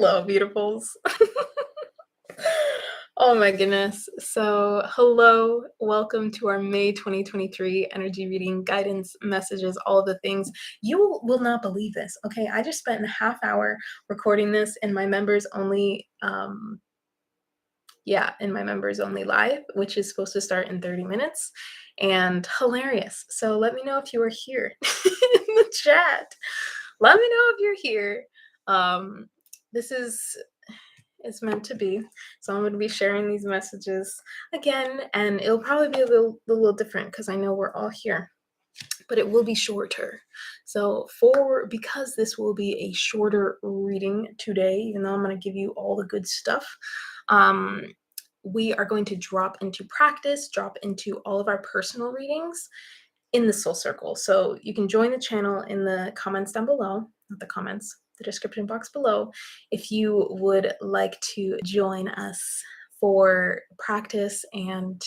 Hello, beautifuls. Oh my goodness. So, hello, welcome to our May 2023 energy reading guidance messages, all of the things. You will not believe this. Okay, I just spent a half hour recording this in my members only in my members only live, which is supposed to start in 30 minutes, and hilarious. So, let me know if you are here in the chat. Let me know if you're here. This is meant to be. So I'm going to be sharing these messages again, and it'll probably be a little different because I know we're all here, but it will be shorter. So because this will be a shorter reading today, even though I'm going to give you all the good stuff, we are going to drop into practice, drop into all of our personal readings in the soul circle. So you can join the channel in the comments down below, not the comments, the description box below, if you would like to join us for practice and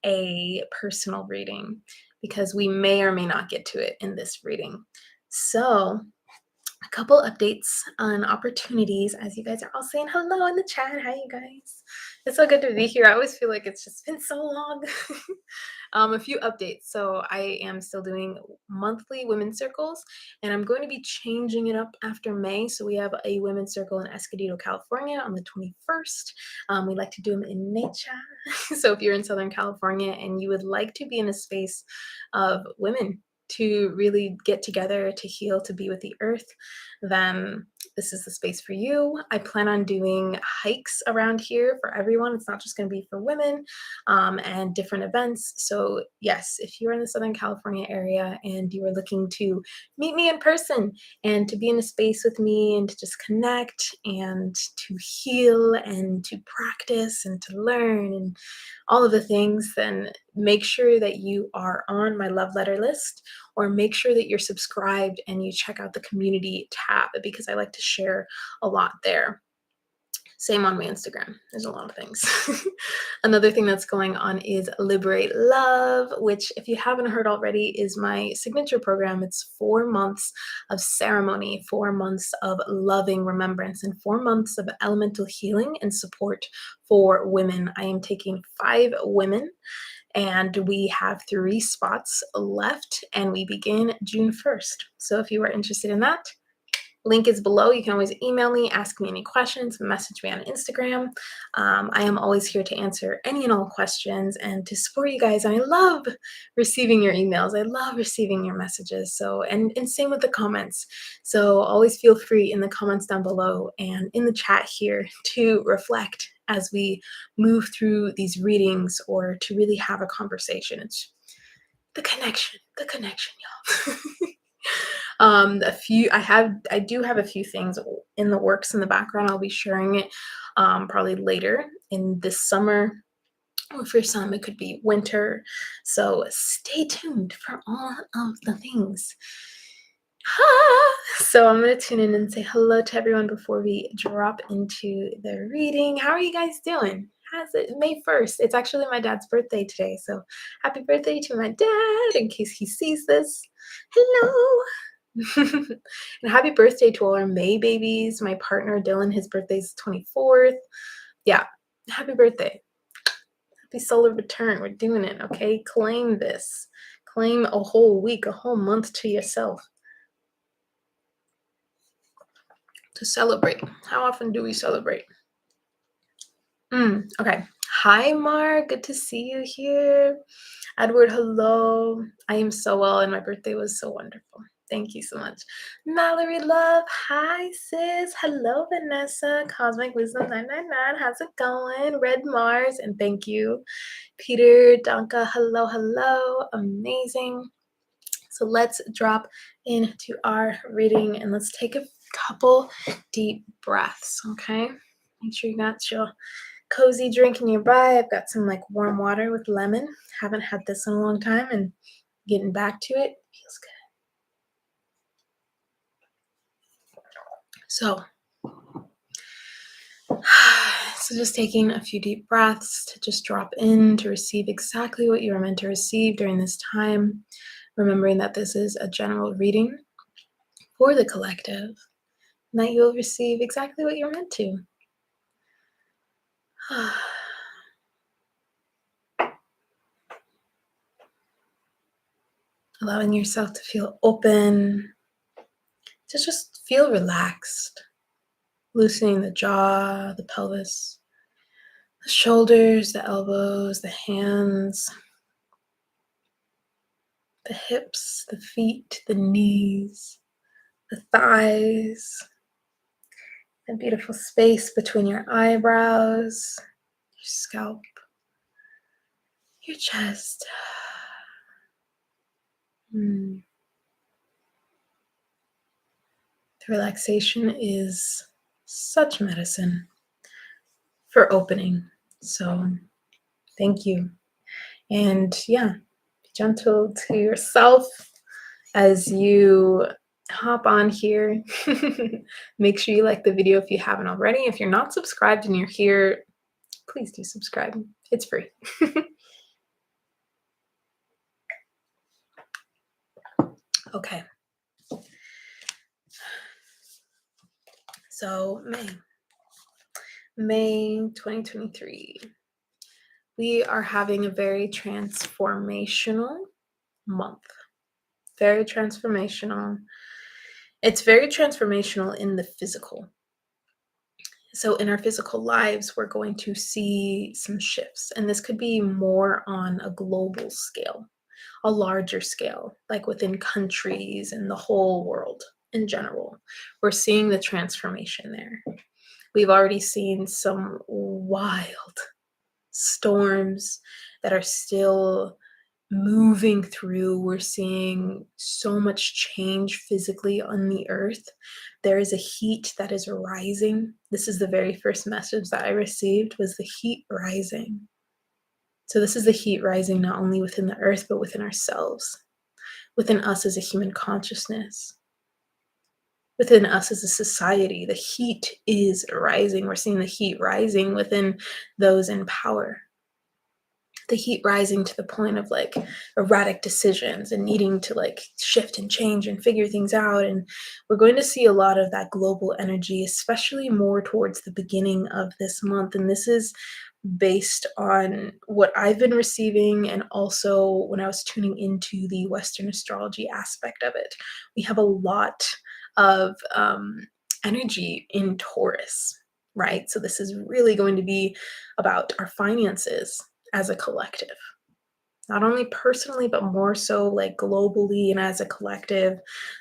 a personal reading, because we may or may not get to it in this reading. So a couple updates on opportunities, as you guys are all saying hello in the chat. Hi, you guys. It's so good to be here. I always feel like it's just been so long. A few updates. So I am still doing monthly women's circles, and I'm going to be changing it up after May. So we have a women's circle in Escondido, California on the 21st. We like to do them in nature. So if you're in Southern California and you would like to be in a space of women to really get together, to heal, to be with the earth, then this is the space for you. I plan on doing hikes around here for everyone. It's not just going to be for women, and different events. So yes, if you're in the Southern California area and you are looking to meet me in person and to be in a space with me and to just connect and to heal and to practice and to learn and all of the things, then make sure that you are on my love letter list, or make sure that you're subscribed and you check out the community tab, because I like to share a lot there. Same on my Instagram. There's a lot of things. Another thing that's going on is Liberate Love, which, if you haven't heard already, is my signature program. It's 4 months of ceremony, 4 months of loving remembrance, and 4 months of elemental healing and support for women. I am taking 5 women, and we have 3 spots left, and we begin June 1st. So if you are interested in that, link is below. You can always email me, ask me any questions, message me on Instagram. I am always here to answer any and all questions and to support you guys. And I love receiving your emails. I love receiving your messages. So, and same with the comments. So always feel free in the comments down below and in the chat here to reflect as we move through these readings, or to really have a conversation. It's the connection, y'all. I do have a few things in the works in the background. I'll be sharing it probably later in this summer, or for some it could be winter. So stay tuned for all of the things. So I'm going to tune in and say hello to everyone before we drop into the reading. How are you guys doing? How's it? May 1st. It's actually my dad's birthday today. So happy birthday to my dad, in case he sees this. Hello. And happy birthday to all our May babies. My partner Dylan, his birthday's 24th. Yeah, happy birthday. Happy solar return. We're doing it, okay? Claim this. Claim a whole week, a whole month to yourself to celebrate. How often do we celebrate? Okay. Hi, Mark. Good to see you here. Edward, hello. I am so well, and my birthday was so wonderful. Thank you so much. Mallory Love, hi sis. Hello, Vanessa. Cosmic Wisdom 999. How's it going? Red Mars, and thank you. Peter, Danka, hello. Amazing. So let's drop into our reading, and let's take a couple deep breaths, okay? Make sure you got your cozy drink nearby. I've got some like warm water with lemon. Haven't had this in a long time, and getting back to it feels good. So just taking a few deep breaths to just drop in to receive exactly what you are meant to receive during this time. Remembering that this is a general reading for the collective, and that you'll receive exactly what you're meant to. Allowing yourself to feel open, to just feel relaxed, loosening the jaw, the pelvis, the shoulders, the elbows, the hands, the hips, the feet, the knees, the thighs, the beautiful space between your eyebrows, your scalp, your chest. The relaxation is such medicine for opening. So thank you. And yeah, be gentle to yourself as you hop on here. Make sure you like the video if you haven't already. If you're not subscribed and you're here, please do subscribe. It's free. Okay. So May 2023. We are having a very transformational month. Very transformational. It's very transformational in the physical. So in our physical lives, we're going to see some shifts, and this could be more on a global scale, a larger scale, like within countries and the whole world in general. We're seeing the transformation there. We've already seen some wild storms that are still moving through. We're seeing so much change physically on the earth. There is a heat that is rising. This is the very first message that I received, was the heat rising. So this is the heat rising not only within the earth, but within ourselves, within us as a human consciousness, within us as a society. The heat is rising. We're seeing the heat rising within those in power. The heat rising to the point of like erratic decisions and needing to like shift and change and figure things out. And we're going to see a lot of that global energy, especially more towards the beginning of this month. And this is based on what I've been receiving, and also when I was tuning into the Western astrology aspect of it. We have a lot of energy in Taurus, right? So this is really going to be about our finances as a collective, not only personally, but more so like globally and as a collective.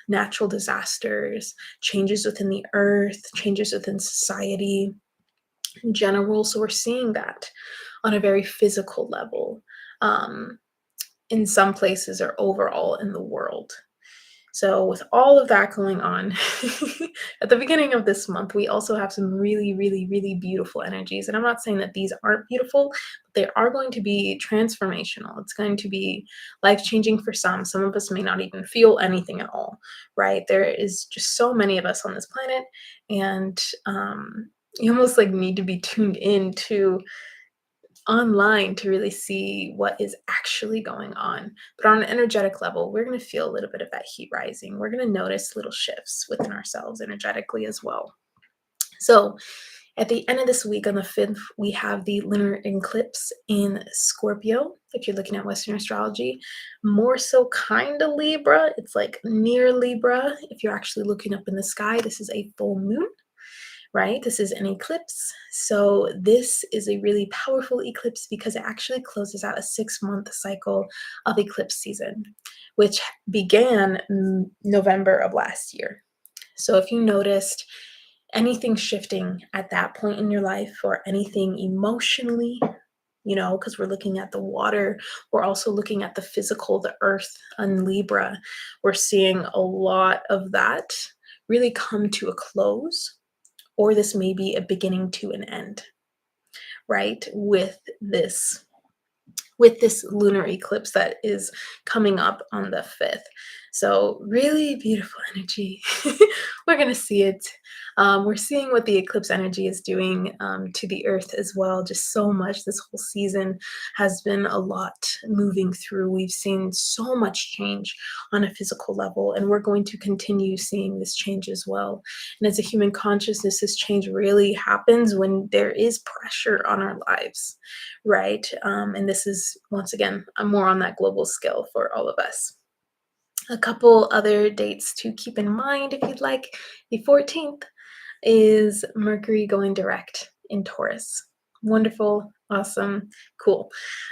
Natural disasters, changes within the earth, changes within society in general. So we're seeing that on a very physical level, in some places or overall in the world. So with all of that going on, at the beginning of this month, we also have some really, really, really beautiful energies. And I'm not saying that these aren't beautiful, but they are going to be transformational. It's going to be life-changing for some. Some of us may not even feel anything at all, right? There is just so many of us on this planet, and you almost like need to be tuned in to online to really see what is actually going on. But on an energetic level, we're going to feel a little bit of that heat rising. We're going to notice little shifts within ourselves energetically as well. So at the end of this week, on the 5th, we have the lunar eclipse in Scorpio. If you're looking at Western astrology, more so kind of Libra. It's like near Libra. If you're actually looking up in the sky, this is a full moon, right? This is an eclipse. So this is a really powerful eclipse because it actually closes out a 6-month cycle of eclipse season, which began November of last year. So if you noticed anything shifting at that point in your life, or anything emotionally, because we're looking at the water, we're also looking at the physical, the earth and Libra, we're seeing a lot of that really come to a close, or this may be a beginning to an end, right? With this lunar eclipse that is coming up on the 5th. So really beautiful energy. We're going to see it. We're seeing what the eclipse energy is doing to the earth as well. Just so much. This whole season has been a lot moving through. We've seen so much change on a physical level, and we're going to continue seeing this change as well. And as a human consciousness, this change really happens when there is pressure on our lives, right? And this is, once again, more on that global scale for all of us. A couple other dates to keep in mind if you'd like. The 14th is Mercury going direct in Taurus. Wonderful, awesome, cool.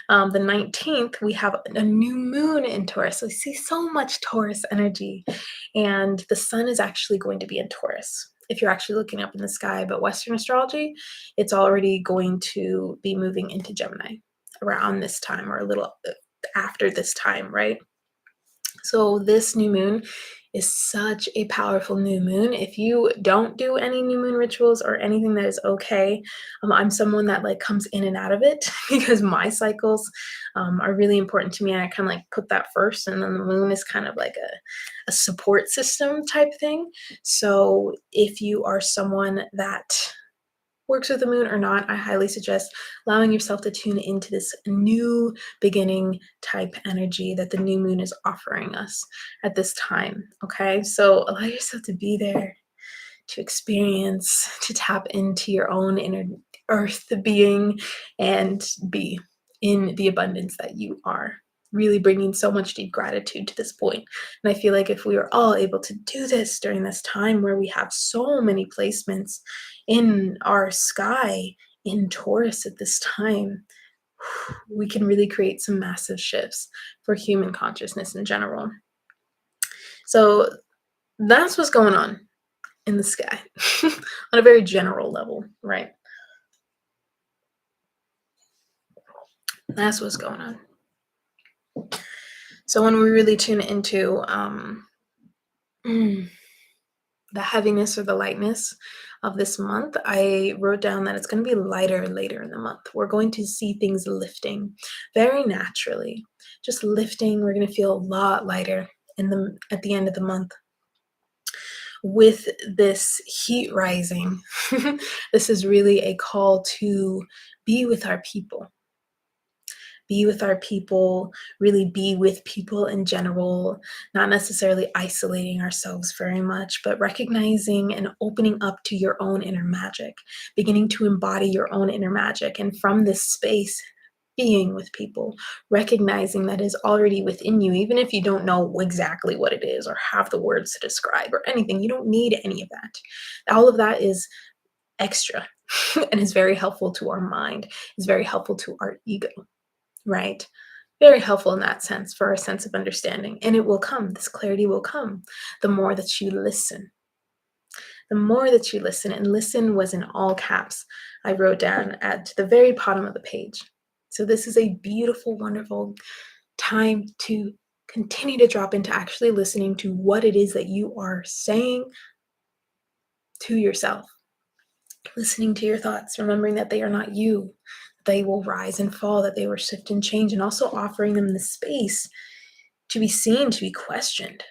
The 19th, we have a new moon in Taurus. So we see so much Taurus energy, and the sun is actually going to be in Taurus. If you're actually looking up in the sky, but Western astrology, it's already going to be moving into Gemini around this time, or a little after this time, right? So this new moon is such a powerful new moon. If you don't do any new moon rituals or anything, that is okay. I'm someone that like comes in and out of it because my cycles are really important to me. I kind of like put that first, and then the moon is kind of like a support system type thing. So if you are someone that works with the moon or not, I highly suggest allowing yourself to tune into this new beginning type energy that the new moon is offering us at this time. Okay, so allow yourself to be there, to experience, to tap into your own inner earth being, and be in the abundance that you are. Really bringing so much deep gratitude to this point. And I feel like if we are all able to do this during this time where we have so many placements in our sky in Taurus at this time, we can really create some massive shifts for human consciousness in general. So that's what's going on in the sky on a very general level, right? That's what's going on. So when we really tune into the heaviness or the lightness of this month, I wrote down that it's going to be lighter later in the month. We're going to see things lifting very naturally, just lifting. We're going to feel a lot lighter at the end of the month. With this heat rising, this is really a call to be with our people. Be with our people, really be with people in general, not necessarily isolating ourselves very much, but recognizing and opening up to your own inner magic, beginning to embody your own inner magic. And from this space, being with people, recognizing that is already within you, even if you don't know exactly what it is or have the words to describe or anything. You don't need any of that. All of that is extra and is very helpful to our mind, is very helpful to our ego. Right? Very helpful in that sense for our sense of understanding. And it will come, this clarity will come the more that you listen. The more that you listen, and listen was in all caps, I wrote down at the very bottom of the page. So this is a beautiful, wonderful time to continue to drop into actually listening to what it is that you are saying to yourself. Listening to your thoughts, remembering that they are not you. They will rise and fall, that they will shift and change, and also offering them the space to be seen, to be questioned.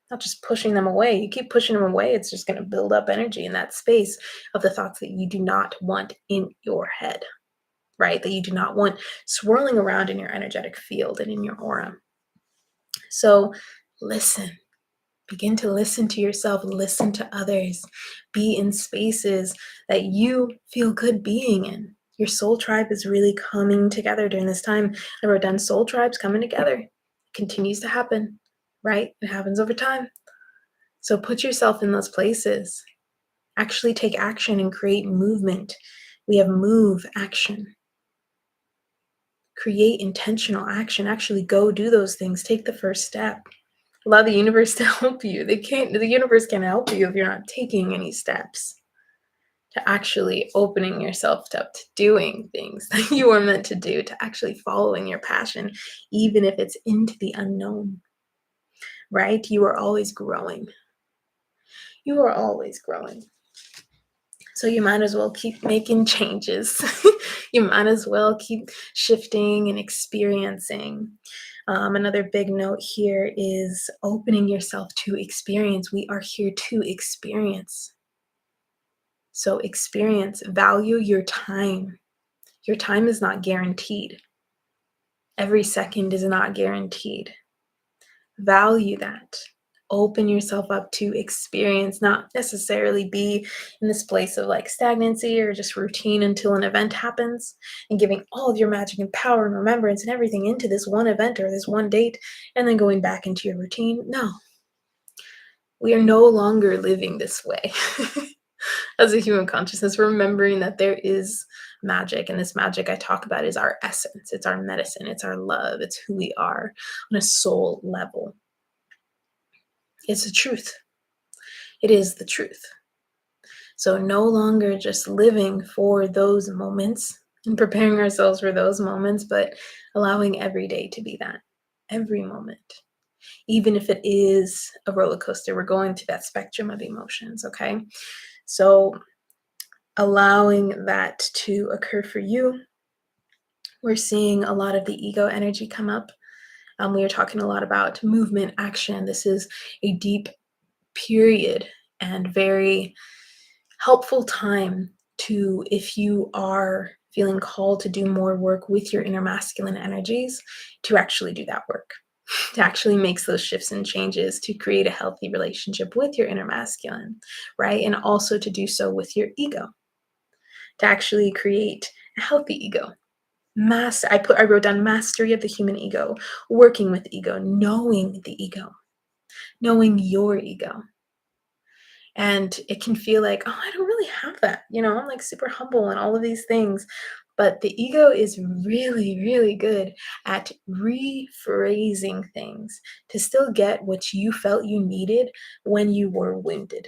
Not just pushing them away. You keep pushing them away, it's just going to build up energy in that space of the thoughts that you do not want in your head, right? That you do not want swirling around in your energetic field and in your aura. So listen. Begin to listen to yourself, listen to others, be in spaces that you feel good being in. Your soul tribe is really coming together during this time. I wrote down soul tribes coming together. It continues to happen, right? It happens over time. So put yourself in those places. Actually take action and create movement. We have move action. Create intentional action. Actually go do those things. Take the first step. Allow the universe to help you. The universe can't help you if you're not taking any steps to actually opening yourself up to doing things that you are meant to do, to actually following your passion, even if it's into the unknown, right? You are always growing. You are always growing. So you might as well keep making changes. You might as well keep shifting and experiencing. Another big note here is opening yourself to experience. We are here to experience. So experience, value your time. Your time is not guaranteed. Every second is not guaranteed. Value that. Open yourself up to experience, not necessarily be in this place of like stagnancy or just routine until an event happens and giving all of your magic and power and remembrance and everything into this one event or this one date and then going back into your routine. No, we are no longer living this way. As a human consciousness, remembering that there is magic, and this magic I talk about is our essence, it's our medicine, it's our love, it's who we are on a soul level. It's the truth. It is the truth. So no longer just living for those moments and preparing ourselves for those moments, but allowing every day to be that. Every moment. Even if it is a roller coaster, we're going through that spectrum of emotions, okay? So allowing that to occur for you. We're seeing a lot of the ego energy come up. We are talking a lot about movement, action. This is a deep period and very helpful time to, if you are feeling called to do more work with your inner masculine energies, to actually do that work, to actually make those shifts and changes to create a healthy relationship with your inner masculine, right? And also to do so with your ego, to actually create a healthy ego. I wrote down mastery of the human ego, working with ego, knowing the ego, knowing your ego. And it can feel like, oh, I don't really have that. I'm like super humble and all of these things. But the ego is really, really good at rephrasing things to still get what you felt you needed when you were wounded.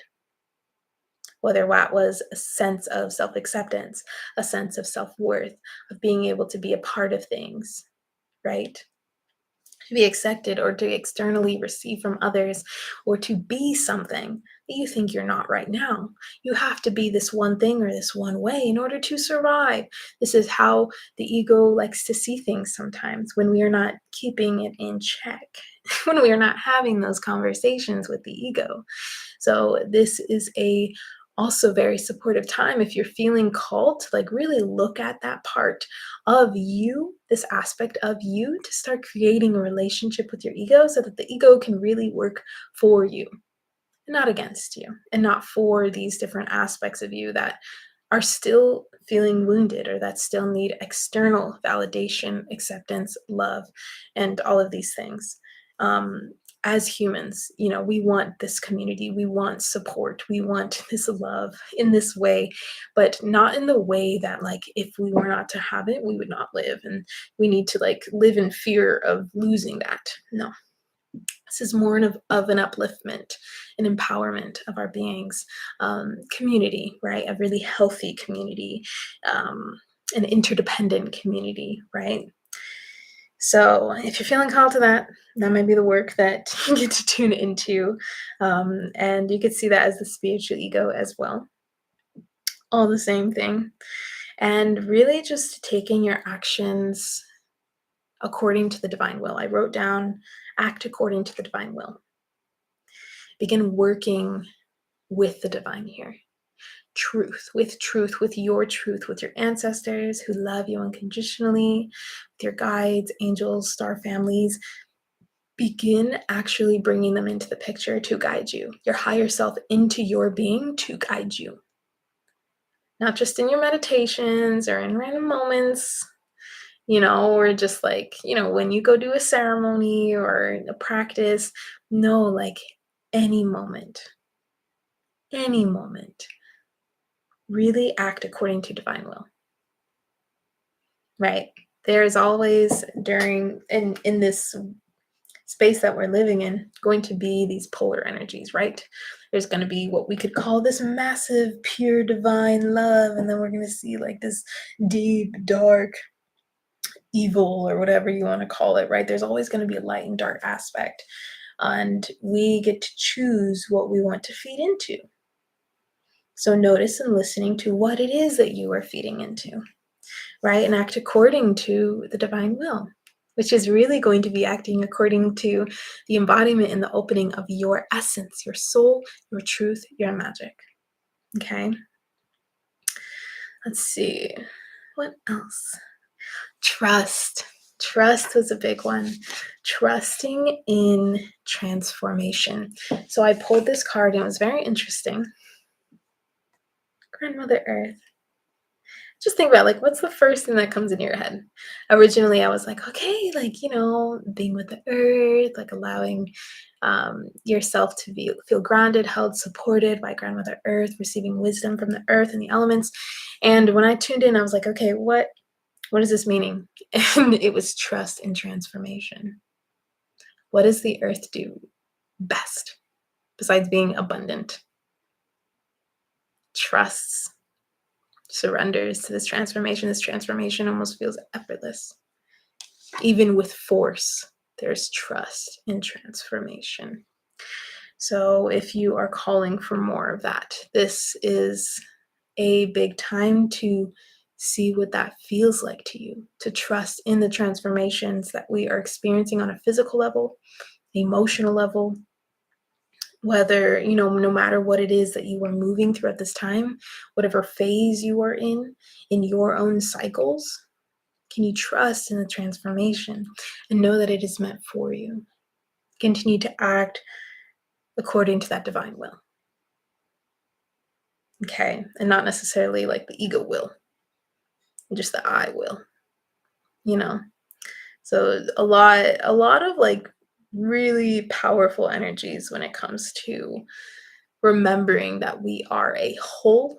Whether that was a sense of self-acceptance, a sense of self-worth, of being able to be a part of things, right? To be accepted or to externally receive from others or to be something that you think you're not right now. You have to be this one thing or this one way in order to survive. This is how the ego likes to see things sometimes when we are not keeping it in check, when we are not having those conversations with the ego. So this is a also very supportive time if you're feeling called to like really look at that part of you, this aspect of you, to start creating a relationship with your ego so that the ego can really work for you, not against you, and not for these different aspects of you that are still feeling wounded or that still need external validation, acceptance, love, and all of these things. As humans, we want this community, we want support, we want this love in this way, but not in the way that like if we were not to have it, we would not live, and we need to like live in fear of losing that. No, this is more of an upliftment, an empowerment of our beings, community, right? A really healthy community, an interdependent community, right? So if you're feeling called to that, that might be the work that you get to tune into. And you could see that as the spiritual ego as well. All the same thing. And really just taking your actions according to the divine will. I wrote down, act according to the divine will. Begin working with the divine here. Truth, with your truth, with your ancestors who love you unconditionally, with your guides, angels, star families. Begin actually bringing them into the picture to guide you, your higher self into your being to guide you. Not just in your meditations or in random moments, or just like, when you go do a ceremony or a practice. No, like any moment, really act according to divine will, right? There's always in this space that we're living in going to be these polar energies, right? There's going to be what we could call this massive, pure, divine love, and then we're going to see like this deep, dark, evil, or whatever you want to call it, right? There's always going to be a light and dark aspect, and we get to choose what we want to feed into. So notice and listening to what it is that you are feeding into, right? And act according to the divine will. which is really going to be acting according to the embodiment and the opening of your essence, your soul, your truth, your magic. Okay? Let's see. What else? Trust. Trust was a big one. Trusting in transformation. So I pulled this card and it was very interesting. Grandmother Earth. Just think about, like, what's the first thing that comes in your head? Originally, I was like, okay, like, being with the earth, like allowing yourself to feel grounded, held, supported by Grandmother Earth, receiving wisdom from the earth and the elements. And when I tuned in, I was like, okay, what is this meaning? And it was trust and transformation. What does the earth do best besides being abundant? Trusts, surrenders to this transformation. This transformation almost feels effortless. Even with force, there's trust in transformation. So if you are calling for more of that, this is a big time to see what that feels like to you, to trust in the transformations that we are experiencing on a physical level, emotional level, whether, no matter what it is that you are moving through at this time, whatever phase you are in your own cycles, can you trust in the transformation and know that it is meant for you? Continue to act according to that divine will. Okay? And not necessarily like the ego will, just the I will, So a lot of like really powerful energies when it comes to remembering that we are a whole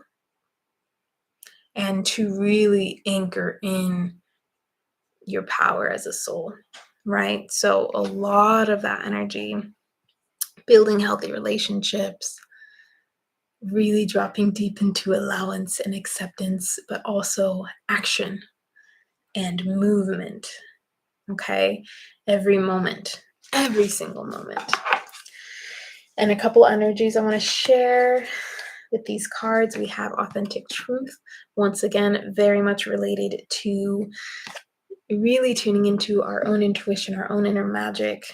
and to really anchor in your power as a soul, right? So a lot of that energy, building healthy relationships, really dropping deep into allowance and acceptance, but also action and movement. Okay? Every moment, every single moment. And a couple energies I want to share with these cards. We have authentic truth. Once again, very much related to really tuning into our own intuition, our own inner magic.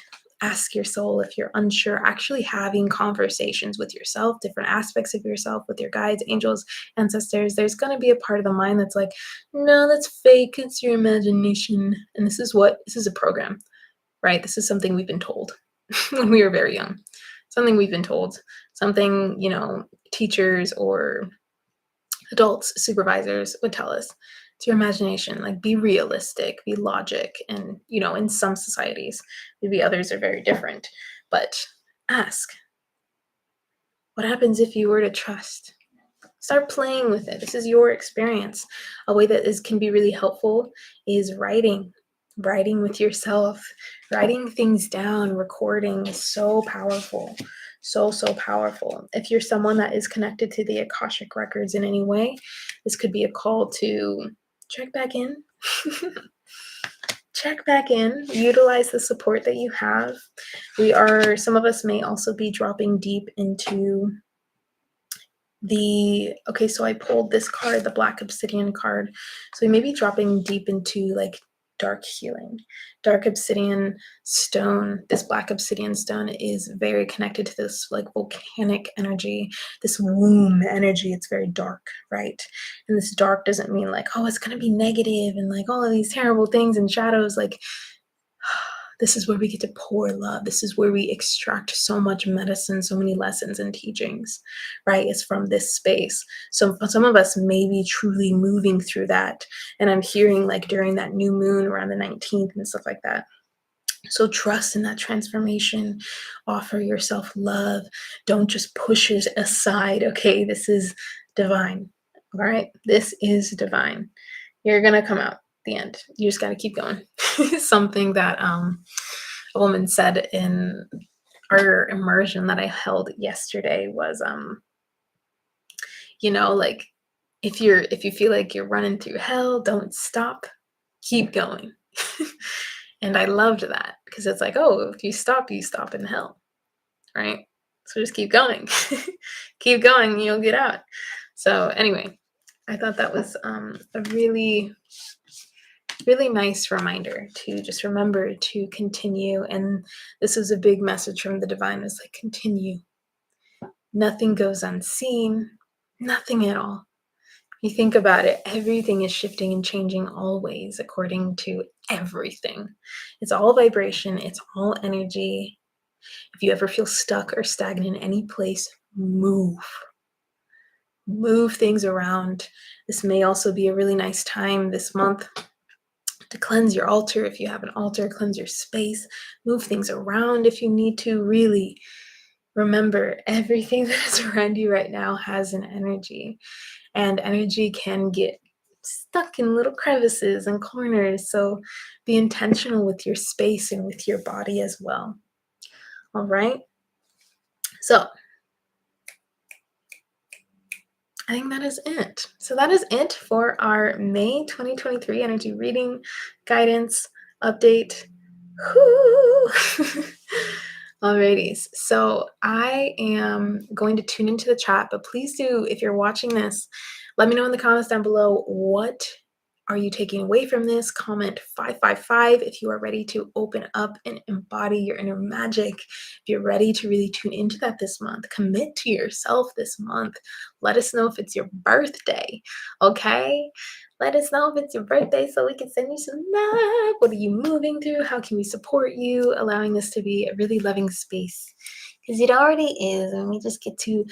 Ask your soul if you're unsure, actually having conversations with yourself, different aspects of yourself, with your guides, angels, ancestors. There's going to be a part of the mind that's like, no, that's fake. It's your imagination. And this is a program, right? This is something we've been told when we were very young, something we've been told, something, teachers or adults, supervisors would tell us. It's your imagination. Like, be realistic, be logic. And, in some societies, maybe others are very different. But ask, what happens if you were to trust? Start playing with it. This is your experience. A way that can be really helpful is writing with yourself, writing things down, recording is so powerful. So powerful. If you're someone that is connected to the Akashic records in any way, this could be a call to check back in. Check back in, utilize the support that you have. Some of us may also be dropping deep into so I pulled this card, the Black Obsidian card. So we may be dropping deep into like dark healing. Dark obsidian stone, this black obsidian stone is very connected to this like volcanic energy, this womb energy. It's very dark, right? And this dark doesn't mean like, oh, it's going to be negative and like all of these terrible things and shadows. Like, this is where we get to pour love. This is where we extract so much medicine, so many lessons and teachings, right? It's from this space. So some of us may be truly moving through that. And I'm hearing like during that new moon around the 19th and stuff like that. So trust in that transformation. Offer yourself love. Don't just push it aside. Okay, this is divine. All right, this is divine. You're going to come out the end. You just got to keep going. Something that a woman said in our immersion that I held yesterday was like if you feel like you're running through hell, don't stop, keep going. And I loved that because it's like, oh, if you stop in hell, right? So just keep going. Keep going, you'll get out. So anyway, I thought that was a really really nice reminder to just remember to continue. And this is a big message from the divine, is like, continue. Nothing goes unseen, nothing at all. You think about it, everything is shifting and changing always according to everything. It's all vibration, it's all energy. If you ever feel stuck or stagnant in any place, move. Move things around. This may also be a really nice time this month to cleanse your altar. If you have an altar, cleanse your space, move things around if you need to. Really remember, everything that is around you right now has an energy, and energy can get stuck in little crevices and corners. So be intentional with your space and with your body as well. All right. So I think that is it. So that is it for our May 2023 energy reading guidance update. Alrighty, so I am going to tune into the chat, but please do, if you're watching this, let me know in the comments down below, what are you taking away from this? Comment 555 if you are ready to open up and embody your inner magic. If you're ready to really tune into that this month, commit to yourself this month. Let us know if it's your birthday, okay? Let us know if it's your birthday so we can send you some love. What are you moving through? How can we support you? Allowing this to be a really loving space, because it already is, and we just get to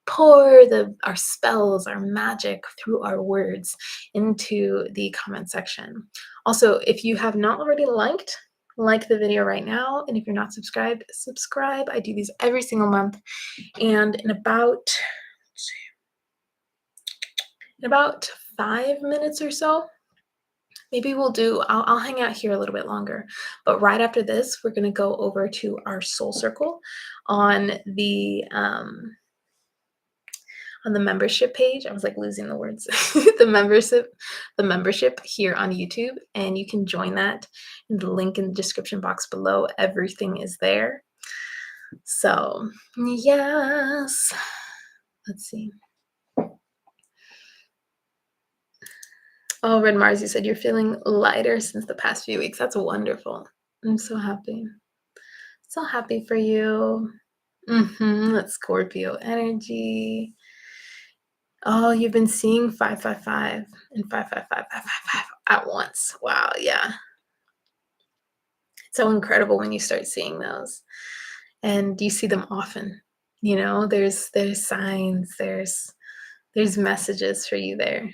pour our spells, our magic through our words into the comment section. Also, if you have not already like the video right now, and if you're not subscribed, subscribe. I do these every single month, and in about 5 minutes or so, maybe I'll hang out here a little bit longer, but right after this, we're going to go over to our soul circle on the membership page. I was like losing the words. the membership here on YouTube, and you can join that in the link in the description box below. Everything is there. So yes, let's see. Oh, Red Mars, you said you're feeling lighter since the past few weeks. That's wonderful. I'm so happy. So happy for you. That's Scorpio energy. Oh, you've been seeing 555 and 555, 555 at once. Wow, yeah. It's so incredible when you start seeing those, and you see them often. You know, there's signs, there's messages for you there.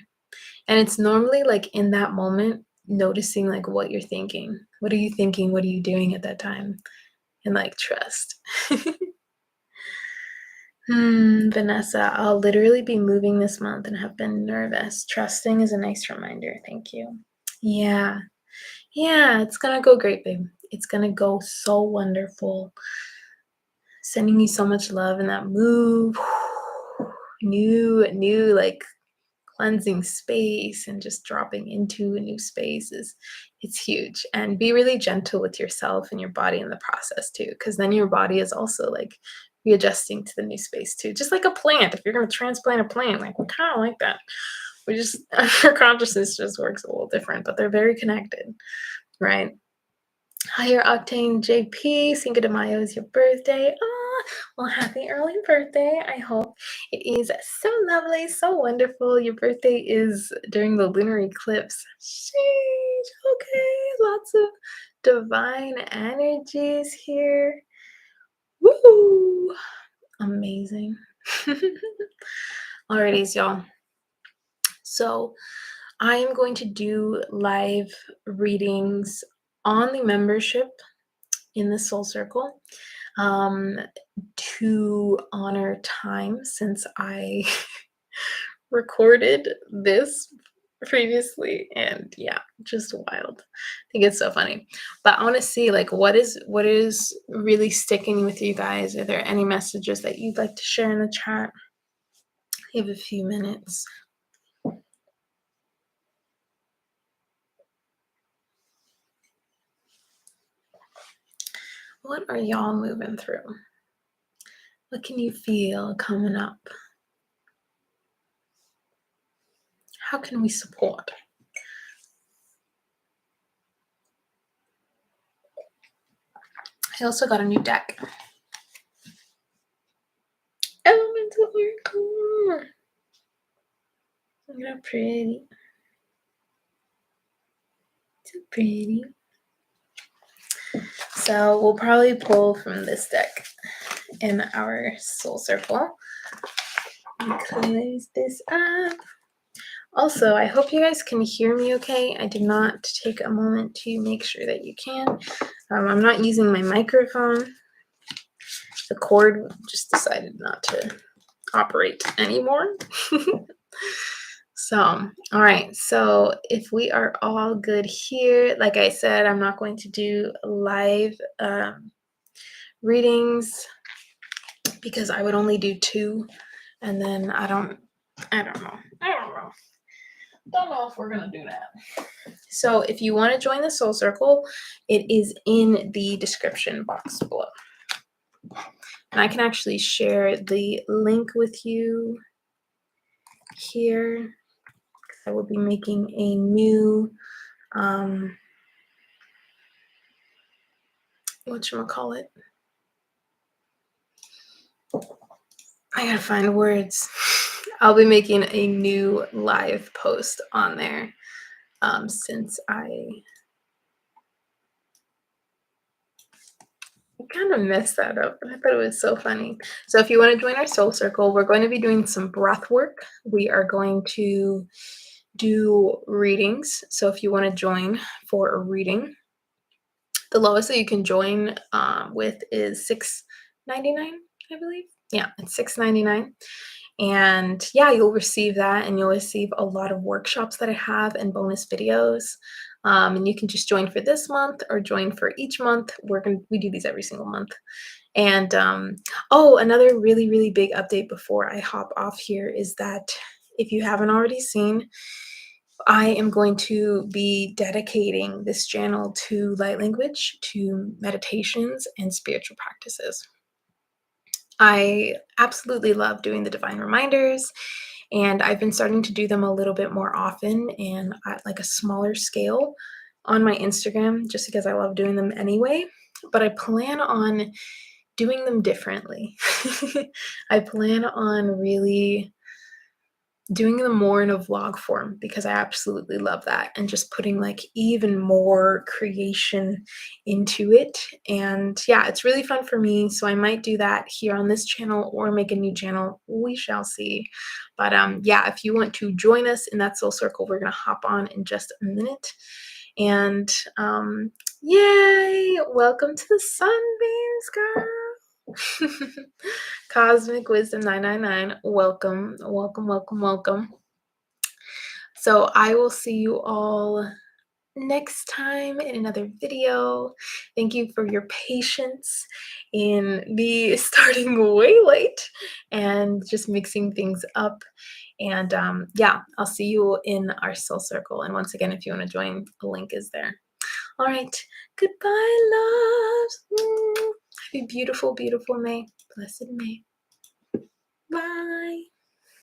And it's normally like in that moment, noticing like what you're thinking. What are you thinking? What are you doing at that time? And like, trust. Vanessa, I'll literally be moving this month and have been nervous. Trusting is a nice reminder. Thank you. Yeah, it's gonna go great, babe. It's gonna go so wonderful. Sending you so much love in that move. New like cleansing space and just dropping into a new space it's huge. And be really gentle with yourself and your body in the process too, because then your body is also like readjusting to the new space too. Just like a plant, if you're going to transplant a plant, like we kind of like that. We just our consciousness just works a little different, but they're very connected, right? Higher Octane JP, Cinco de Mayo is your birthday. Well, happy early birthday. I hope it is so lovely, so wonderful. Your birthday is during the lunar eclipse. Sheesh, okay, lots of divine energies here. Woo! Amazing. Alrighties, y'all. So I am going to do live readings on the membership in the soul circle to honor time, since I recorded this previously, and yeah, just wild. I think it's so funny. But I want to see like what is really sticking with you guys. Are there any messages that you'd like to share in the chat? We have a few minutes. What are y'all moving through? What can you feel coming up? How can we support? I also got a new deck. Elements of Mindfulness. Look how pretty. So pretty. So we'll probably pull from this deck in our soul circle. Close this up. Also, I hope you guys can hear me okay. I did not take a moment to make sure that you can. I'm not using my microphone. The cord just decided not to operate anymore. So, all right. So if we are all good here, like I said, I'm not going to do live readings because I would only do 2, and then I don't know if we're gonna do that. So if you want to join the soul circle, it is in the description box below, and I can actually share the link with you here. I will be making a new whatchamacallit? I gotta find words. I'll be making a new live post on there since I kind of messed that up, but I thought it was so funny. So if you want to join our soul circle, we're going to be doing some breath work. We are going to do readings. So if you want to join for a reading, the lowest that you can join with is $6.99, I believe. Yeah, it's $6.99. And yeah, you'll receive that, and you'll receive a lot of workshops that I have and bonus videos. And you can just join for this month or join for each month. We do these every single month. And another really, really big update before I hop off here is that if you haven't already seen, I am going to be dedicating this channel to light language, to meditations, and spiritual practices. I absolutely love doing the divine reminders, and I've been starting to do them a little bit more often and at like a smaller scale on my Instagram, just because I love doing them anyway. But I plan on doing them differently. I plan on really doing them more in a vlog form because I absolutely love that, and just putting like even more creation into it. And yeah, it's really fun for me. So I might do that here on this channel or make a new channel. We shall see. But yeah, if you want to join us in that soul circle, we're gonna hop on in just a minute. And yay! Welcome to the Sunbeams, girl. Cosmic Wisdom 999. Welcome, welcome, welcome, welcome. So I will see you all next time in another video. Thank you for your patience in me starting way late and just mixing things up. And yeah, I'll see you in our soul circle. And once again, if you want to join, the link is there. All right. Goodbye, loves. Have a beautiful, beautiful May. Blessed May. Bye.